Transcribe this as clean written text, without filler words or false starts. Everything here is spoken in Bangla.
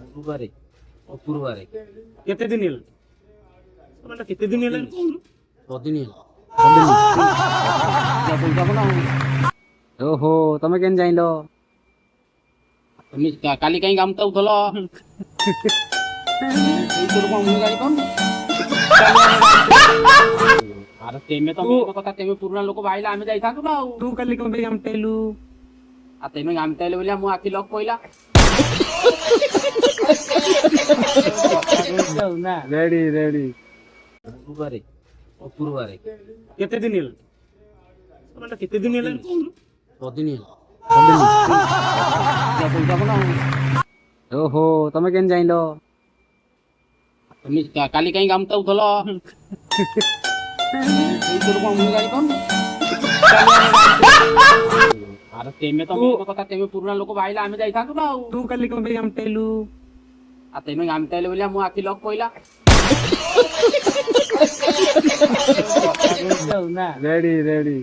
ଗୁରୁବାରେ ଗୁରୁବାରେ କେତେ ଦିନ ହେଲା ମାନେ କେତେ ଦିନ ହେଲା ପଦିନ ଓହୋ ତମେ କେନ୍ ଜାଣିଲ? তুমি কালি কাই গামতা উঠল এই তোর কম মুই গাড়ি কম আর তেমে তো কথা তেমে পুরনা লোক বাইলা আমি যাই থাকু না ତୁ କାଲି କଣ ପାଇଁ ଗାମଟେଲୁ? আর তেমে গামতাইলে বলে মু আখি লক কইলা ନା ରେଡି ରେଡି গুরুবারে গুরুবারে କେତେ ଦିନ ହେଲା ମାନେ କେତେ ଦିନ ହେଲା পদিন ଓହୋ ତମେ କେନ୍ ଜାଣିଲ? তুমি কালি কাই গামতা উঠল এই তোর কম মুই গাড়ি কম আর তেমে তো কথা তেমে পুরনা লোক বাইলা আমি যাই থাকু না ତୁ କାଲି କଣ ପାଇଁ ଗାମଟେଲୁ? আর তেমে গামতাইলে বলে মু আখি লক কইলা ନା ରେଡି ରେଡି